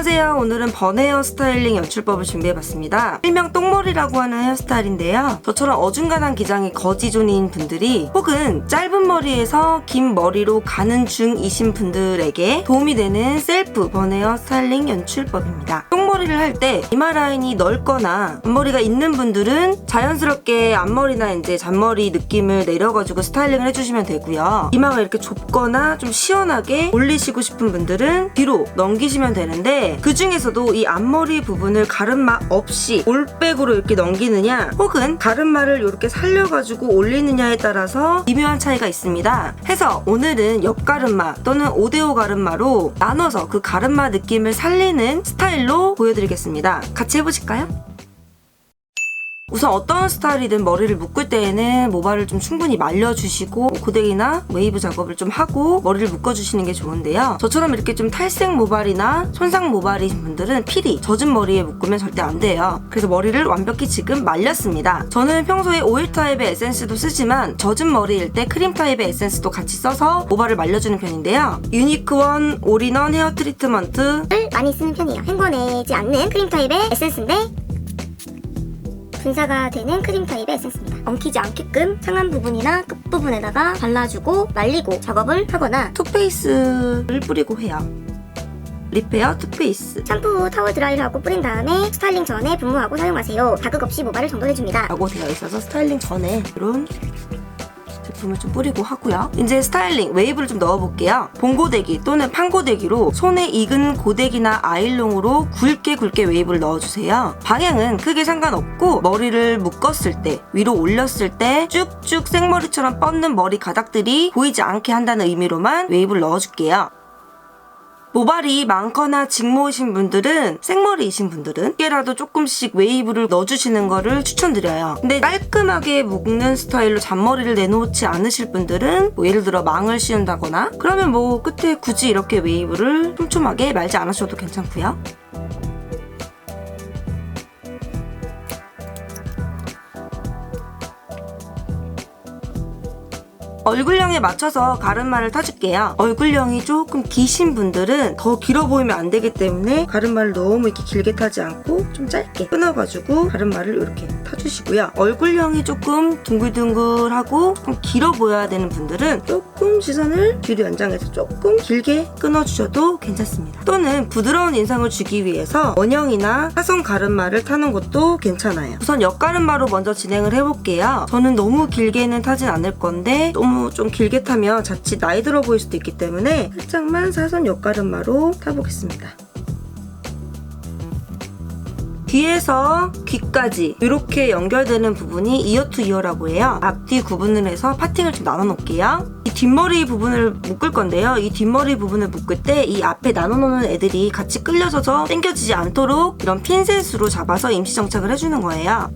안녕하세요. 오늘은 번헤어 스타일링 연출법을 준비해봤습니다. 일명 똥머리라고 하는 헤어스타일인데요. 저처럼 어중간한 기장이 거지존인 분들이 혹은 짧은 머리에서 긴 머리로 가는 중이신 분들에게 도움이 되는 셀프 번헤어 스타일링 연출법입니다. 똥머리를 할 때 이마 라인이 넓거나 앞머리가 있는 분들은 자연스럽게 앞머리나 이제 잔머리 느낌을 내려가지고 스타일링을 해주시면 되고요. 이마가 이렇게 좁거나 좀 시원하게 올리시고 싶은 분들은 뒤로 넘기시면 되는데, 그 중에서도 이 앞머리 부분을 가르마 없이 올백으로 이렇게 넘기느냐 혹은 가르마를 이렇게 살려가지고 올리느냐에 따라서 미묘한 차이가 있습니다. 해서 오늘은 옆가르마 또는 5대5 가르마로 나눠서 그 가르마 느낌을 살리는 스타일로 보여드리겠습니다. 같이 해보실까요? 우선 어떤 스타일이든 머리를 묶을 때에는 모발을 좀 충분히 말려주시고 고데기나 웨이브 작업을 좀 하고 머리를 묶어주시는 게 좋은데요. 저처럼 이렇게 좀 탈색 모발이나 손상 모발이신 분들은 필히 젖은 머리에 묶으면 절대 안 돼요. 그래서 머리를 완벽히 지금 말렸습니다. 저는 평소에 오일 타입의 에센스도 쓰지만 젖은 머리일 때 크림 타입의 에센스도 같이 써서 모발을 말려주는 편인데요. 유니크원 올인원 헤어 트리트먼트를 많이 쓰는 편이에요. 헹궈내지 않는 크림 타입의 에센스인데 분사가 되는 크림 타입의 에센스입니다. 엉키지 않게끔 상안 부분이나 끝부분에다가 발라주고 말리고 작업을 하거나 투페이스를 뿌리고 해요. 리페어 투페이스 샴푸 타월 드라이를 하고 뿌린 다음에 스타일링 전에 분무하고 사용하세요. 자극 없이 모발을 정돈해줍니다. 라고 되어 있어서 스타일링 전에 이런 제품을 좀 뿌리고 하고요. 이제 스타일링 웨이브를 좀 넣어볼게요. 봉고데기 또는 판고데기로 손에 익은 고데기나 아이롱으로 굵게 웨이브를 넣어주세요. 방향은 크게 상관없고 머리를 묶었을 때, 위로 올렸을 때 쭉쭉 생머리처럼 뻗는 머리 가닥들이 보이지 않게 한다는 의미로만 웨이브를 넣어줄게요. 모발이 많거나 직모이신 분들은, 생머리이신 분들은 깨라도 조금씩 웨이브를 넣어주시는 거를 추천드려요. 근데 깔끔하게 묶는 스타일로 잔머리를 내놓지 않으실 분들은 예를 들어 망을 씌운다거나 그러면 끝에 굳이 이렇게 웨이브를 촘촘하게 말지 않으셔도 괜찮고요. 얼굴형에 맞춰서 가르마를 타줄게요. 얼굴형이 조금 기신 분들은 더 길어 보이면 안 되기 때문에 가르마를 너무 이렇게 길게 타지 않고 좀 짧게 끊어가지고 가르마를 이렇게 타주시고요. 얼굴형이 조금 둥글둥글하고 좀 길어 보여야 되는 분들은 조금 시선을 뒤로 연장해서 조금 길게 끊어주셔도 괜찮습니다. 또는 부드러운 인상을 주기 위해서 원형이나 사선 가르마를 타는 것도 괜찮아요. 우선 옆가르마로 먼저 진행을 해볼게요. 저는 너무 길게는 타진 않을 건데 너무 좀 길게 타면 자칫 나이 들어 보일 수도 있기 때문에 살짝만 사선 옆가르마로 타보겠습니다. 뒤에서 귀까지 이렇게 연결되는 부분이 이어 투 이어라고 해요. 앞뒤 구분을 해서 파팅을 좀 나눠 놓을게요. 이 뒷머리 부분을 묶을 건데요. 이 뒷머리 부분을 묶을 때 이 앞에 나눠 놓는 애들이 같이 끌려져서 당겨지지 않도록 이런 핀셋으로 잡아서 임시 정착을 해주는 거예요.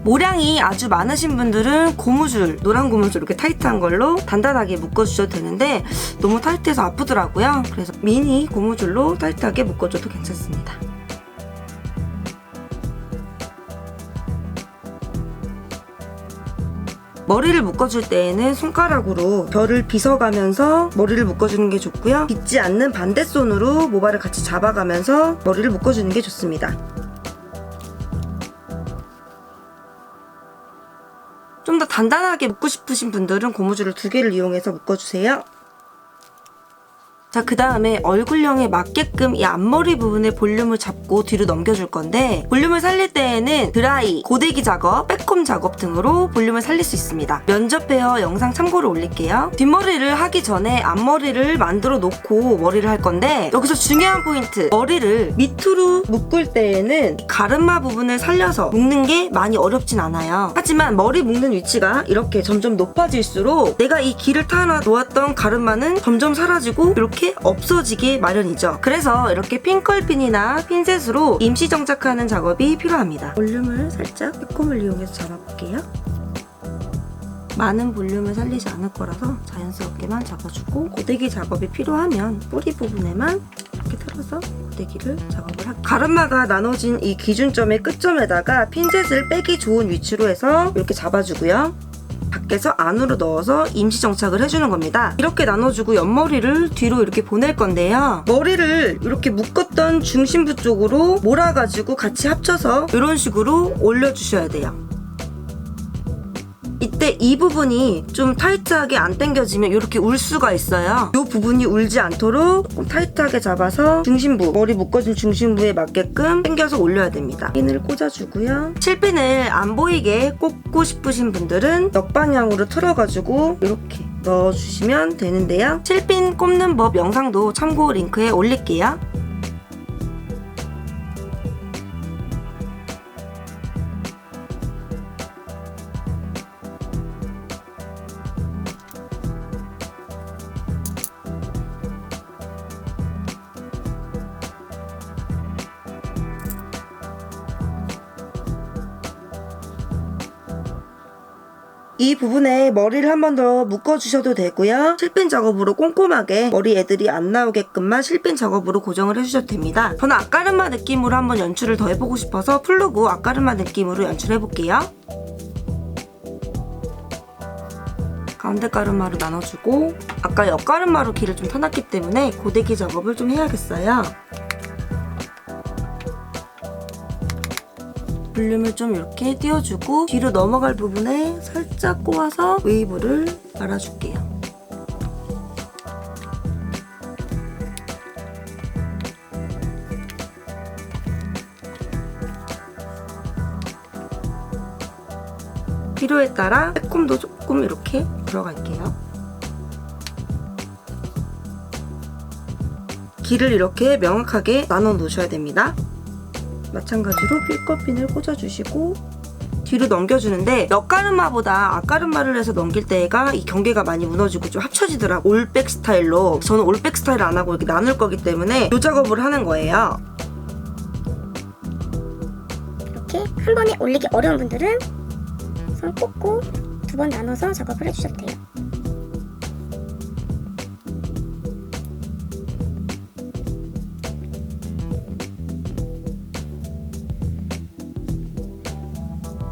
모량이 아주 많으신 분들은 고무줄, 노란 고무줄 이렇게 타이트한 걸로 단단하게 묶어주셔도 되는데 너무 타이트해서 아프더라고요. 그래서 미니 고무줄로 타이트하게 묶어줘도 괜찮습니다. 머리를 묶어줄 때에는 손가락으로 결을 빗어가면서 머리를 묶어주는 게 좋고요. 빗지 않는 반대손으로 모발을 같이 잡아가면서 머리를 묶어주는 게 좋습니다. 좀 더 단단하게 묶고 싶으신 분들은 고무줄을 2개를 이용해서 묶어주세요. 자, 그 다음에 얼굴형에 맞게끔 이 앞머리 부분에 볼륨을 잡고 뒤로 넘겨줄 건데, 볼륨을 살릴 때에는 드라이, 고데기 작업, 백홈 작업 등으로 볼륨을 살릴 수 있습니다. 면접 헤어 영상 참고로 올릴게요. 뒷머리를 하기 전에 앞머리를 만들어 놓고 머리를 할 건데, 여기서 중요한 포인트, 머리를 밑으로 묶을 때에는 가르마 부분을 살려서 묶는 게 많이 어렵진 않아요. 하지만 머리 묶는 위치가 이렇게 점점 높아질수록 내가 이 길을 타나 놓았던 가르마는 점점 사라지고 이렇게 없어지기 마련이죠. 그래서 이렇게 핑컬핀이나 핀셋으로 임시 정착하는 작업이 필요합니다. 볼륨을 살짝 팩홈을 이용해서 잡아볼게요. 많은 볼륨을 살리지 않을 거라서 자연스럽게만 잡아주고, 고데기 작업이 필요하면 뿌리 부분에만 이렇게 틀어서 고데기를 작업을 하고, 가르마가 나눠진 이 기준점의 끝점에다가 핀셋을 빼기 좋은 위치로 해서 이렇게 잡아주고요. 밖에서 안으로 넣어서 임시 정착을 해주는 겁니다. 이렇게 나눠주고 옆머리를 뒤로 이렇게 보낼 건데요. 머리를 이렇게 묶었던 중심부 쪽으로 몰아가지고 같이 합쳐서 이런 식으로 올려주셔야 돼요. 이때 이 부분이 좀 타이트하게 안 당겨지면 이렇게 울 수가 있어요. 이 부분이 울지 않도록 조금 타이트하게 잡아서 중심부, 머리 묶어준 중심부에 맞게끔 당겨서 올려야 됩니다. 핀을 꽂아주고요. 실핀을 안 보이게 꽂고 싶으신 분들은 역방향으로 틀어가지고 이렇게 넣어주시면 되는데요. 실핀 꼽는 법 영상도 참고 링크에 올릴게요. 이 부분에 머리를 한 번 더 묶어주셔도 되고요. 실핀 작업으로 꼼꼼하게 머리 애들이 안 나오게끔만 실핀 작업으로 고정을 해주셔도 됩니다. 저는 앞가르마 느낌으로 한번 연출을 더 해보고 싶어서 플루고 앞가르마 느낌으로 연출해볼게요. 가운데 가르마로 나눠주고, 아까 옆가르마로 길을 좀 터놨기 때문에 고데기 작업을 좀 해야겠어요. 볼륨을 좀 이렇게 띄워주고 뒤로 넘어갈 부분에 살짝 꼬아서 웨이브를 말아줄게요. 필요에 따라 빼꼼도 조금 이렇게 들어갈게요. 길을 이렇게 명확하게 나눠 놓으셔야 됩니다. 마찬가지로 필컷핀을 꽂아주시고 뒤로 넘겨주는데, 옆가르마보다 앞가르마를 해서 넘길 때가 이 경계가 많이 무너지고 좀 합쳐지더라고요. 올백 스타일로. 저는 올백 스타일을 안 하고 이렇게 나눌 거기 때문에 이 작업을 하는 거예요. 이렇게 한 번에 올리기 어려운 분들은 손 꽂고 두 번 나눠서 작업을 해주셔도 돼요.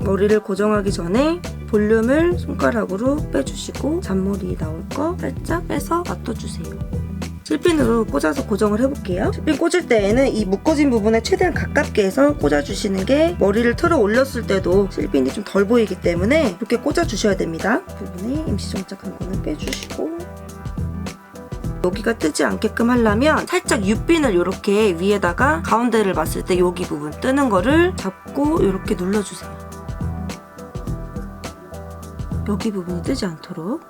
머리를 고정하기 전에 볼륨을 손가락으로 빼주시고 잔머리 나올 거 살짝 빼서 놔둬주세요. 실핀으로 꽂아서 고정을 해볼게요. 실핀 꽂을 때에는 이 묶어진 부분에 최대한 가깝게 해서 꽂아주시는 게 머리를 틀어 올렸을 때도 실핀이 좀 덜 보이기 때문에 이렇게 꽂아주셔야 됩니다. 부분에 임시 정착한 거는 빼주시고, 여기가 뜨지 않게끔 하려면 살짝 U핀을 이렇게 위에다가 가운데를 봤을 때 여기 부분 뜨는 거를 잡고 이렇게 눌러주세요. 여기 부분이 뜨지 않도록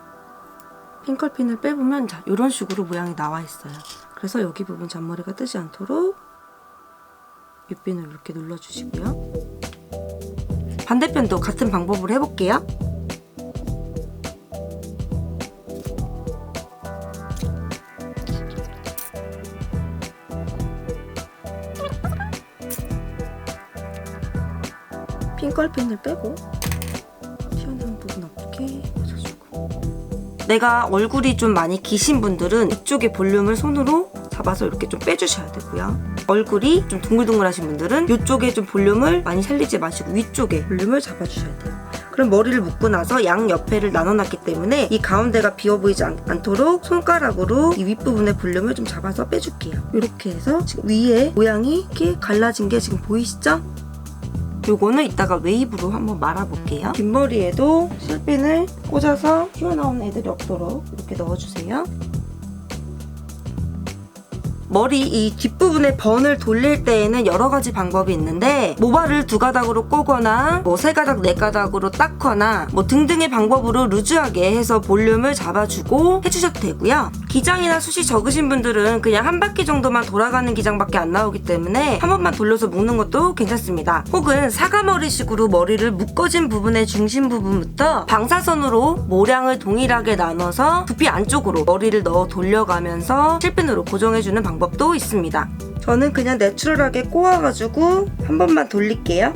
핑컬핀을 빼보면 자, 이런 식으로 모양이 나와 있어요. 그래서 여기 부분 잔머리가 뜨지 않도록 U핀을 이렇게 눌러주시고요. 반대편도 같은 방법으로 해볼게요. 핑컬핀을 빼고 튀어나온 부분 없게 꽂아주고, 내가 얼굴이 좀 많이 기신 분들은 이쪽에 볼륨을 손으로 잡아서 이렇게 좀 빼주셔야 되고요. 얼굴이 좀 둥글둥글하신 분들은 이쪽에 좀 볼륨을 많이 살리지 마시고 위쪽에 볼륨을 잡아주셔야 돼요. 그럼 머리를 묶고 나서 양 옆에를 나눠놨기 때문에 이 가운데가 비어 보이지 않도록 손가락으로 이 윗부분의 볼륨을 좀 잡아서 빼줄게요. 이렇게 해서 지금 위에 모양이 이렇게 갈라진 게 지금 보이시죠? 요거는 이따가 웨이브로 한번 말아볼게요. 뒷머리에도 실핀을 꽂아서 튀어나온 애들이 없도록 이렇게 넣어주세요. 머리 이 뒷부분에 번을 돌릴 때에는 여러 가지 방법이 있는데, 모발을 두 가닥으로 꼬거나 뭐 세 가닥 네 가닥으로 닦거나 뭐 등등의 방법으로 루즈하게 해서 볼륨을 잡아주고 해주셔도 되고요. 기장이나 숱이 적으신 분들은 그냥 한 바퀴 정도만 돌아가는 기장밖에 안 나오기 때문에 한 번만 돌려서 묶는 것도 괜찮습니다. 혹은 사과머리식으로 머리를 묶어진 부분의 중심 부분부터 방사선으로 모량을 동일하게 나눠서 두피 안쪽으로 머리를 넣어 돌려가면서 실핀으로 고정해주는 방법도 있습니다. 저는 그냥 내추럴하게 꼬아가지고 한 번만 돌릴게요.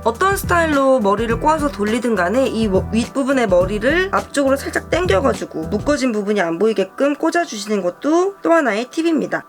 어떤 스타일로 머리를 꼬아서 돌리든 간에 이 윗부분의 머리를 앞쪽으로 살짝 당겨가지고 묶어진 부분이 안 보이게끔 꽂아주시는 것도 또 하나의 팁입니다.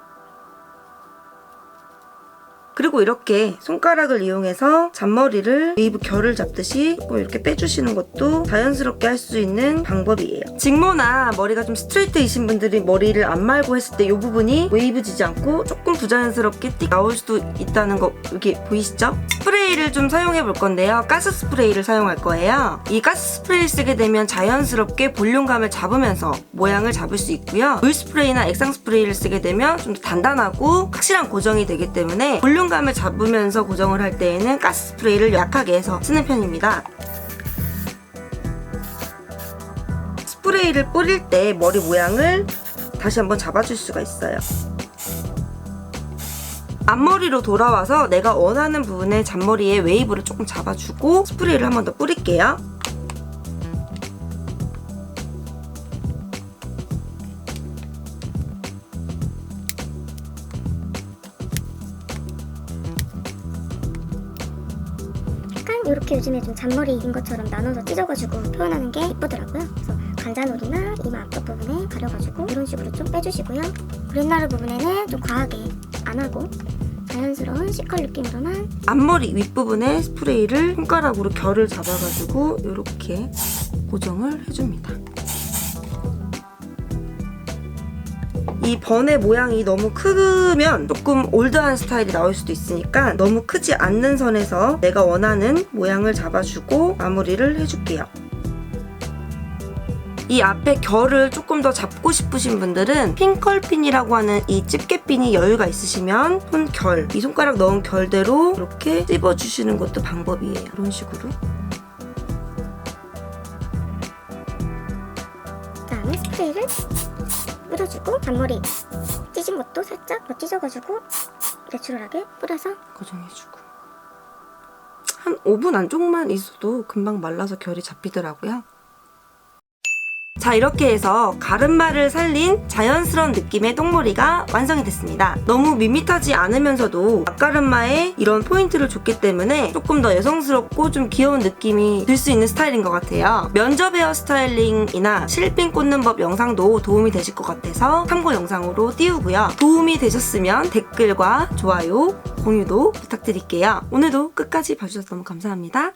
그리고 이렇게 손가락을 이용해서 잔머리를 웨이브 결을 잡듯이 이렇게 빼주시는 것도 자연스럽게 할 수 있는 방법이에요. 직모나 머리가 좀 스트레이트이신 분들이 머리를 안 말고 했을 때 이 부분이 웨이브지지 않고 조금 부자연스럽게 띡 나올 수도 있다는 거 여기 보이시죠? 스프레이를 좀 사용해 볼 건데요. 가스 스프레이를 사용할 거예요. 이 가스 스프레이를 쓰게 되면 자연스럽게 볼륨감을 잡으면서 모양을 잡을 수 있고요. 물 스프레이나 액상 스프레이를 쓰게 되면 좀 더 단단하고 확실한 고정이 되기 때문에 볼륨감을 잡으면서 고정을 할 때에는 가스 스프레이를 약하게 해서 쓰는 편입니다. 스프레이를 뿌릴 때 머리 모양을 다시 한번 잡아줄 수가 있어요. 앞머리로 돌아와서 내가 원하는 부분의 잔머리에 웨이브를 조금 잡아주고 스프레이를 한 번 더 뿌릴게요. 약간 이렇게 요즘에 좀 잔머리인 것처럼 나눠서 찢어가지고 표현하는 게 이쁘더라고요. 그래서 관자놀이나 이마 앞쪽 부분에 가려가지고 이런 식으로 좀 빼주시고요. 브렛나루 부분에는 좀 과하게 안 하고 자연스러운 C컬 느낌으로만 앞머리 윗부분에 스프레이를 손가락으로 결을 잡아가지고 이렇게 고정을 해줍니다. 이 번의 모양이 너무 크면 조금 올드한 스타일이 나올 수도 있으니까 너무 크지 않는 선에서 내가 원하는 모양을 잡아주고 마무리를 해줄게요. 이 앞에 결을 조금 더 잡고 싶으신 분들은 핑컬핀이라고 하는 이 집게핀이 여유가 있으시면 손결, 이 손가락 넣은 결대로 이렇게 찝어주시는 것도 방법이에요. 이런 식으로. 그다음에 스프레이를 뿌려주고 잔머리 찢은 것도 살짝 더 찢어가지고 내추럴하게 뿌려서 고정해주고. 한 5분 안쪽만 있어도 금방 말라서 결이 잡히더라고요. 자, 이렇게 해서 가르마를 살린 자연스러운 느낌의 똥머리가 완성이 됐습니다. 너무 밋밋하지 않으면서도 앞가르마에 이런 포인트를 줬기 때문에 조금 더 여성스럽고 좀 귀여운 느낌이 들 수 있는 스타일인 것 같아요. 면접 헤어 스타일링이나 실핀 꽂는 법 영상도 도움이 되실 것 같아서 참고 영상으로 띄우고요. 도움이 되셨으면 댓글과 좋아요, 공유도 부탁드릴게요. 오늘도 끝까지 봐주셔서 너무 감사합니다.